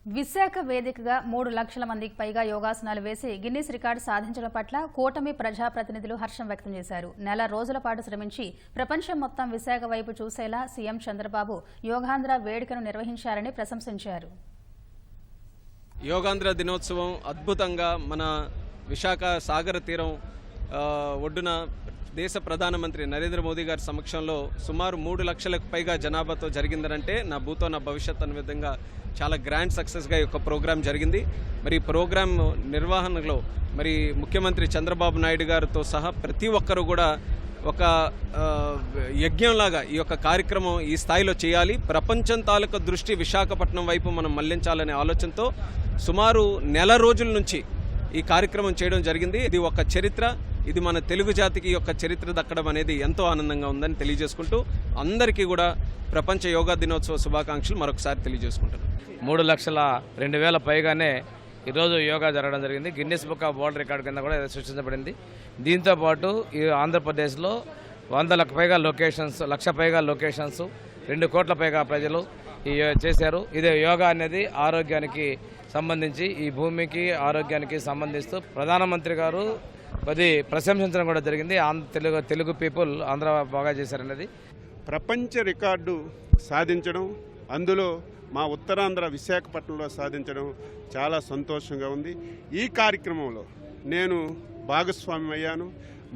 విశాఖ వేదికగా 3 లక్షల మందికి పైగా యోగాసనాలు వేసి గిన్నిస్ రికార్డు సాధించడం పట్ల కూటమి ప్రజాప్రతినిధులు హర్షం వ్యక్తం చేశారు. నెల రోజుల పాటు శ్రమించి ప్రపంచం మొత్తం విశాఖ వైపు చూసేలా సీఎం చంద్రబాబు యోగాంధ్ర వేడుకను నిర్వహించారని ప్రశంసించారు. యోగాంధ్ర దినోత్సవం అద్భుతంగా మన విశాఖ సాగర తీరం ఒడ్డున దేశ ప్రధానమంత్రి నరేంద్ర మోదీ గారి సమక్షంలో సుమారు 3 లక్షలకు పైగా జనాభాతో జరిగిందనంటే నా భూతో నా భవిష్యత్ అనే విధంగా చాలా గ్రాండ్ సక్సెస్గా ఈ యొక్క ప్రోగ్రాం జరిగింది. మరి ఈ ప్రోగ్రాం నిర్వహణలో మరి ముఖ్యమంత్రి చంద్రబాబు నాయుడు గారితో సహా ప్రతి ఒక్కరూ కూడా ఒక యజ్ఞంలాగా ఈ యొక్క కార్యక్రమం ఈ స్థాయిలో చేయాలి. ప్రపంచం తాలూకా దృష్టి విశాఖపట్నం వైపు మనం మళ్లించాలనే ఆలోచనతో సుమారు నెల రోజుల నుంచి ఈ కార్యక్రమం చేయడం జరిగింది. ఇది ఒక చరిత్ర. ఇది మన తెలుగు జాతికి యొక్క చరిత్ర దక్కడం అనేది ఎంతో ఆనందంగా ఉందని తెలియజేసుకుంటూ అందరికీ కూడా ప్రపంచ యోగా దినోత్సవ శుభాకాంక్షలు మరొకసారి తెలియజేసుకుంటున్నాను. 3,02,000 పైగానే ఈరోజు యోగా జరగడం జరిగింది. Guinness book of world record కింద కూడా సృష్టించబడింది. దీంతోపాటు ఈ ఆంధ్రప్రదేశ్లో 100లకు పైగా లొకేషన్స్, 1,00,000 పైగా లొకేషన్స్, 2 కోట్ల పైగా ప్రజలు చేశారు. ఇదే యోగా అనేది ఆరోగ్యానికి సంబంధించి, ఈ భూమికి ఆరోగ్యానికి సంబంధిస్తూ ప్రధానమంత్రి గారు అది ప్రశంసించడం కూడా జరిగింది. తెలుగు పీపుల్ ఆంధ్ర బాగా చేశారనేది ప్రపంచ రికార్డు సాధించడం, అందులో మా ఉత్తరాంధ్ర విశాఖపట్నంలో సాధించడం చాలా సంతోషంగా ఉంది. ఈ కార్యక్రమంలో నేను భాగస్వామ్యం అయ్యాను.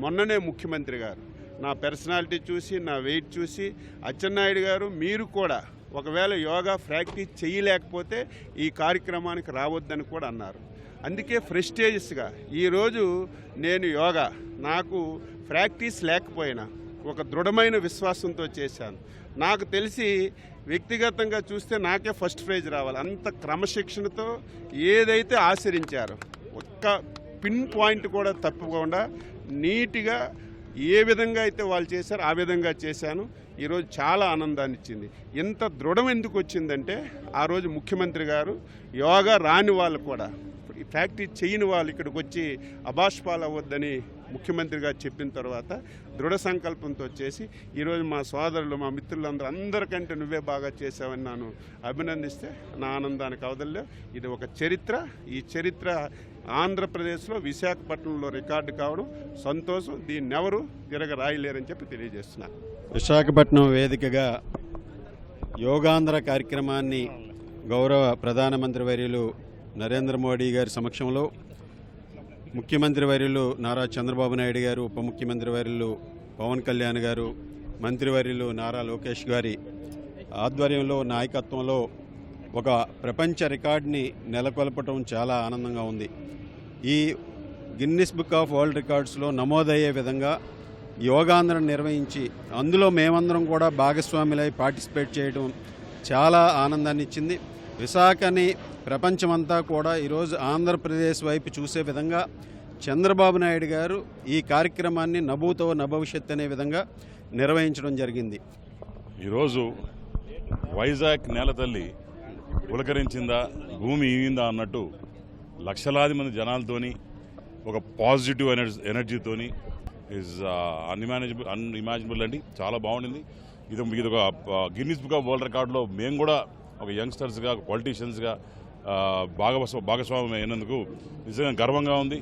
మొన్ననే ముఖ్యమంత్రి గారు నా పర్సనాలిటీ చూసి, నా వెయిట్ చూసి, అచ్చెన్నాయుడు గారు మీరు కూడా ఒకవేళ యోగా ప్రాక్టీస్ చేయలేకపోతే ఈ కార్యక్రమానికి రావద్దని కూడా అన్నారు. అందుకే ప్రెస్టేజియస్గా ఈరోజు నేను యోగా నాకు ప్రాక్టీస్ లేకపోయినా ఒక దృఢమైన విశ్వాసంతో చేశాను. నాకు తెలిసి వ్యక్తిగతంగా చూస్తే నాకే ఫస్ట్ ప్రైజ్ రావాలి. అంత క్రమశిక్షణతో ఏదైతే ఆచరించారో ఒక్క పిన్ పాయింట్ కూడా తప్పకుండా నీట్గా ఏ విధంగా అయితే వాళ్ళు చేశారో ఆ విధంగా చేశాను. ఈరోజు చాలా ఆనందాన్ని ఇచ్చింది. ఇంత దృఢం ఎందుకు వచ్చిందంటే ఆ రోజు ముఖ్యమంత్రి గారు యోగా రాని వాళ్ళు కూడా ప్రాక్టీస్ చేయని వాళ్ళు ఇక్కడికి వచ్చి అభాష్పాలు అవ్వద్దని ముఖ్యమంత్రి గారు చెప్పిన తర్వాత దృఢ సంకల్పంతో చేసి ఈరోజు మా సోదరులు, మా మిత్రులందరూ అందరికంటే నువ్వే బాగా చేసావని నన్ను అభినందిస్తే నా ఆనందానికి అవదల్లో. ఇది ఒక చరిత్ర. ఈ చరిత్ర ఆంధ్రప్రదేశ్లో విశాఖపట్నంలో రికార్డు కావడం సంతోషం. దీన్ని ఎవరు తిరగరాయలేరని చెప్పి తెలియజేస్తున్నారు. విశాఖపట్నం వేదికగా యోగాంధ్ర కార్యక్రమాన్ని గౌరవ ప్రధానమంత్రి వర్యులు నరేంద్ర మోడీ గారి సమక్షంలో ముఖ్యమంత్రి వర్యులు నారా చంద్రబాబు నాయుడు గారు, ఉప ముఖ్యమంత్రి వర్యులు పవన్ కళ్యాణ్ గారు, మంత్రివర్యులు నారా లోకేష్ గారి ఆధ్వర్యంలో, నాయకత్వంలో ఒక ప్రపంచ రికార్డుని నెలకొల్పటం చాలా ఆనందంగా ఉంది. ఈ గిన్నిస్ బుక్ ఆఫ్ వరల్డ్ రికార్డ్స్లో నమోదయ్యే విధంగా యోగాంధ్ర నిర్వహించి అందులో మేమందరం కూడా భాగస్వాములై పార్టిసిపేట్ చేయడం చాలా ఆనందాన్ని ఇచ్చింది. విశాఖని ప్రపంచమంతా కూడా ఈరోజు ఆంధ్రప్రదేశ్ వైపు చూసే విధంగా చంద్రబాబు నాయుడు గారు ఈ కార్యక్రమాన్ని నభూతో నభవిష్యత్ అనే విధంగా నిర్వహించడం జరిగింది. ఈరోజు వైజాగ్ నేల తల్లి పులకరించిందా, భూమి ఈవిందా అన్నట్టు లక్షలాది మంది జనాలతోని ఒక పాజిటివ్ ఎనర్జీతోని ఈజ్ అన్ఇమాజినబుల్ అండి. చాలా బాగుండింది. ఇది ఒక గిన్నిస్ బుక్ ఆఫ్ వరల్డ్ రికార్డులో మేము కూడా ఒక యంగ్స్టర్స్గా, పొలిటీషియన్స్గా భాగస్వామ్యం అయినందుకు నిజంగా గర్వంగా ఉంది.